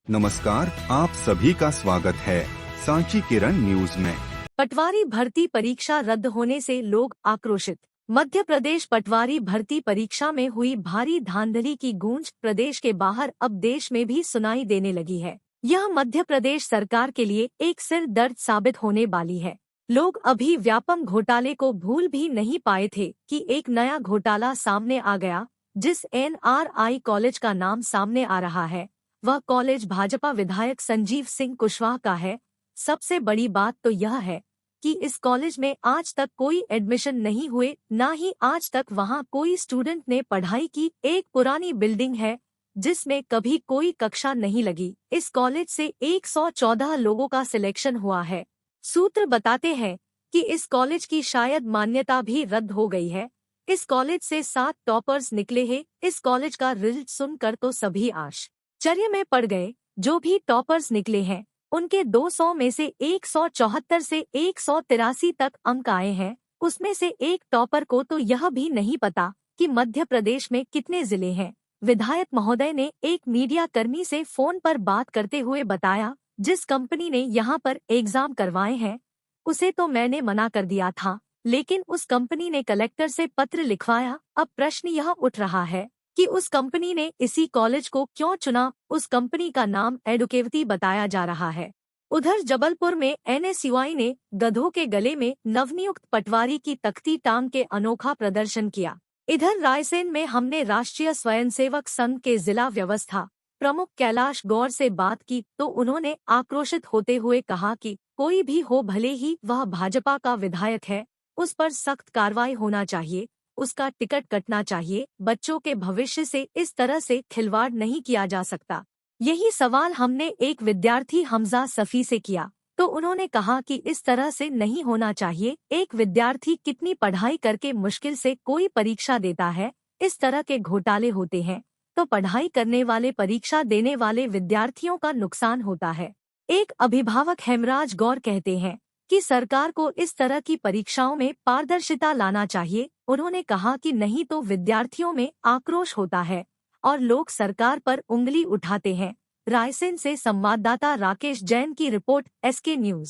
नमस्कार, आप सभी का स्वागत है सांची किरण न्यूज में। पटवारी भर्ती परीक्षा रद्द होने से लोग आक्रोशित। मध्य प्रदेश पटवारी भर्ती परीक्षा में हुई भारी धांधली की गूंज प्रदेश के बाहर अब देश में भी सुनाई देने लगी है। यह मध्य प्रदेश सरकार के लिए एक सिर दर्द साबित होने वाली है। लोग अभी व्यापम घोटाले को भूल भी नहीं पाए थे कि एक नया घोटाला सामने आ गया। जिस NRI कॉलेज का नाम सामने आ रहा है वह कॉलेज भाजपा विधायक संजीव सिंह कुशवाहा का है। सबसे बड़ी बात तो यह है कि इस कॉलेज में आज तक कोई एडमिशन नहीं हुए, न ही आज तक वहां कोई स्टूडेंट ने पढ़ाई की। एक पुरानी बिल्डिंग है जिसमें कभी कोई कक्षा नहीं लगी। इस कॉलेज से 114 लोगों का सिलेक्शन हुआ है। सूत्र बताते हैं कि इस कॉलेज की शायद मान्यता भी रद्द हो गई है। इस कॉलेज से 7 टॉपर्स निकले हैं। इस कॉलेज का रिजल्ट सुनकर तो सभी आश्चर्य में पड़ गए। जो भी टॉपर्स निकले हैं उनके 200 में से 174 से 183 तक अंक आए हैं। उसमें से एक टॉपर को तो यह भी नहीं पता कि मध्य प्रदेश में कितने जिले हैं। विधायक महोदय ने एक मीडिया कर्मी से फोन पर बात करते हुए बताया, जिस कंपनी ने यहाँ पर एग्जाम करवाए हैं उसे तो मैंने मना कर दिया था, लेकिन उस कंपनी ने कलेक्टर से पत्र लिखवाया। अब प्रश्न यह उठ रहा है कि उस कंपनी ने इसी कॉलेज को क्यों चुना। उस कंपनी का नाम एडुकेवती बताया जा रहा है। उधर जबलपुर में NSUI ने गधों के गले में नवनियुक्त पटवारी की तख्ती टांग के अनोखा प्रदर्शन किया। इधर रायसेन में हमने राष्ट्रीय स्वयंसेवक संघ के जिला व्यवस्था प्रमुख कैलाश गौर से बात की तो उन्होंने आक्रोशित होते हुए कहा कि कोई भी हो, भले ही वह भाजपा का विधायक है, उस पर सख्त कार्रवाई होना चाहिए, उसका टिकट कटना चाहिए। बच्चों के भविष्य से इस तरह से खिलवाड़ नहीं किया जा सकता। यही सवाल हमने एक विद्यार्थी हमजा सफी से किया तो उन्होंने कहा कि इस तरह से नहीं होना चाहिए। एक विद्यार्थी कितनी पढ़ाई करके मुश्किल से कोई परीक्षा देता है, इस तरह के घोटाले होते हैं तो पढ़ाई करने वाले, परीक्षा देने वाले विद्यार्थियों का नुकसान होता है। एक अभिभावक हेमराज गौर कहते हैं कि सरकार को इस तरह की परीक्षाओं में पारदर्शिता लाना चाहिए। उन्होंने कहा कि नहीं तो विद्यार्थियों में आक्रोश होता है और लोग सरकार पर उंगली उठाते हैं। रायसेन से संवाददाता राकेश जैन की रिपोर्ट, SK न्यूज।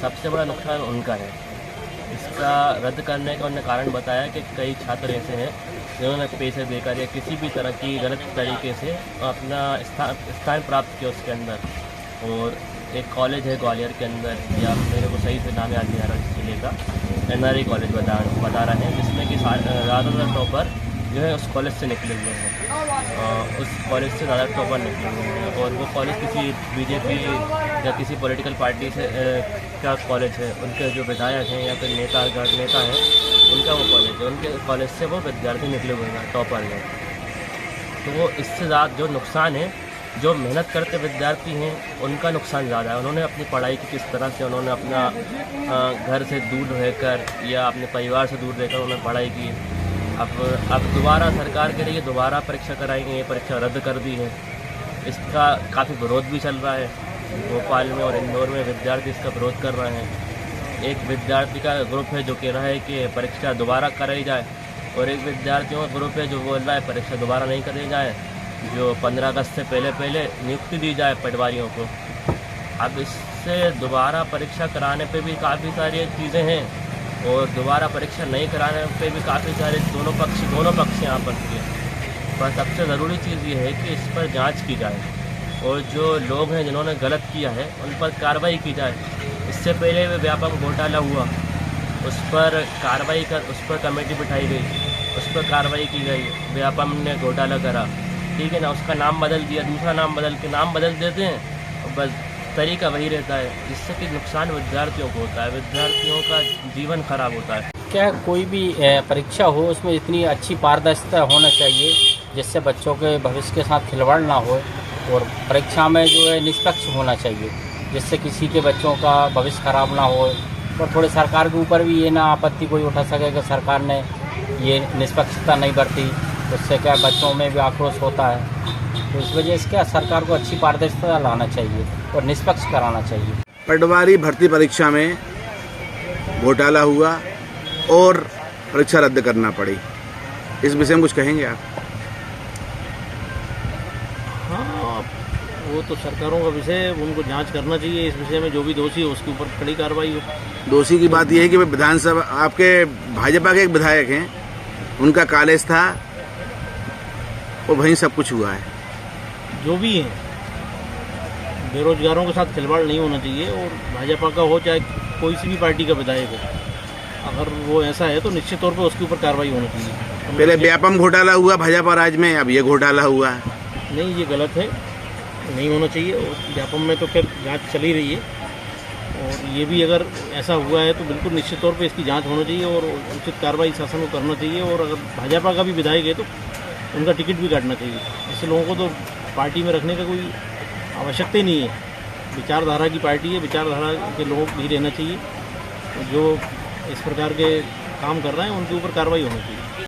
सबसे बड़ा नुकसान उनका है। इसका रद्द करने का उन्होंने कारण बताया कि कई छात्र ऐसे हैं जिन्होंने पैसे देकर या किसी भी तरह की गलत तरीके से अपना स्थान प्राप्त किया उसके अंदर। और एक कॉलेज है ग्वालियर के अंदर, या मेरे को सही से नाम याद नहीं आ रहा जिस जिले का, NRI कॉलेज बता रहे हैं, जिसमें कि ज़्यादातर टॉपर जो है उस कॉलेज से निकले हुए हैं। उस कॉलेज से ज़्यादा टॉपर निकले हुए हैं और वो कॉलेज किसी BJP या किसी पॉलिटिकल पार्टी से का कॉलेज है। उनके जो विधायक हैं या फिर नेता हैं उनका वो कॉलेज है। उनके कॉलेज से वो विद्यार्थी निकले हुए हैं, टॉपर हैं। तो वो इससे ज़्यादा जो नुकसान है, जो मेहनत करते विद्यार्थी हैं उनका नुकसान ज़्यादा है। उन्होंने अपनी पढ़ाई की किस तरह से उन्होंने अपना घर से दूर रहकर या अपने परिवार से दूर रहकर उन्होंने पढ़ाई की। अब दोबारा सरकार के लिए दोबारा परीक्षा कराएंगे, ये परीक्षा रद्द कर दी है। इसका काफ़ी विरोध भी चल रहा है। भोपाल में और इंदौर में विद्यार्थी इसका विरोध कर रहे हैं। एक विद्यार्थी का ग्रुप है जो कह रहा है कि परीक्षा दोबारा कराई जाए और एक विद्यार्थियों का ग्रुप है जो बोल रहा है परीक्षा दोबारा नहीं कराई जाए, जो 15 अगस्त से पहले नियुक्ति दी जाए पटवारियों को। अब इससे दोबारा परीक्षा कराने पे भी काफ़ी सारी चीज़ें हैं और दोबारा परीक्षा नहीं कराने पे भी काफ़ी सारे दोनों पक्ष यहाँ पर हैं। पर सबसे ज़रूरी चीज़ ये है कि इस पर जांच की जाए और जो लोग हैं जिन्होंने गलत किया है उन पर कार्रवाई की जाए। इससे पहले भी व्यापक घोटाला हुआ, उस पर कमेटी बिठाई गई, उस पर कार्रवाई की गई। व्यापम ने घोटाला करा, ठीक है ना, उसका नाम बदल दिया, दूसरा नाम बदल देते हैं और बस तरीका वही रहता है, जिससे कि नुकसान विद्यार्थियों को होता है, विद्यार्थियों का जीवन खराब होता है। क्या कोई भी परीक्षा हो उसमें इतनी अच्छी पारदर्शिता होना चाहिए जिससे बच्चों के भविष्य के साथ खिलवाड़ ना हो और परीक्षा में जो है निष्पक्ष होना चाहिए जिससे किसी के बच्चों का भविष्य खराब ना हो। और थोड़े सरकार के ऊपर भी ये ना आपत्ति कोई उठा सके कि सरकार ने ये निष्पक्षता नहीं बरती, उससे क्या बच्चों में भी आक्रोश होता है। तो इस वजह से क्या सरकार को अच्छी पारदर्शिता लाना चाहिए और निष्पक्ष कराना चाहिए। पटवारी भर्ती परीक्षा में घोटाला हुआ और परीक्षा रद्द करना पड़ी, इस विषय में कुछ कहेंगे आप? हाँ, वो तो सरकारों का विषय है, उनको जांच करना चाहिए इस विषय में। जो भी दोषी है उसके ऊपर कड़ी कार्रवाई हो। दोषी की बात यह है कि विधानसभा आपके भाजपा के एक विधायक हैं, उनका कॉलेज था और वहीं सब कुछ हुआ है। जो भी है, बेरोजगारों के साथ खिलवाड़ नहीं होना चाहिए, और भाजपा का हो चाहे कोई सी भी पार्टी का विधायक हो, अगर वो ऐसा है तो निश्चित तौर पर उसके ऊपर कार्रवाई होनी चाहिए। पहले व्यापम घोटाला हुआ भाजपा राज में, अब ये घोटाला हुआ है। नहीं, ये गलत है, नहीं होना चाहिए। और व्यापम में तो फिर जांच चल ही रही है, और ये भी अगर ऐसा हुआ है तो बिल्कुल निश्चित तौर पे इसकी जांच होनी चाहिए और उचित कार्रवाई शासन को करना चाहिए। और अगर भाजपा का भी विधायक है तो उनका टिकट भी काटना चाहिए। ऐसे लोगों को तो पार्टी में रखने का कोई आवश्यकता ही नहीं है। विचारधारा की पार्टी है, विचारधारा के लोग भी रहना चाहिए। जो इस प्रकार के काम कर रहे हैं उनके ऊपर कार्रवाई होनी चाहिए।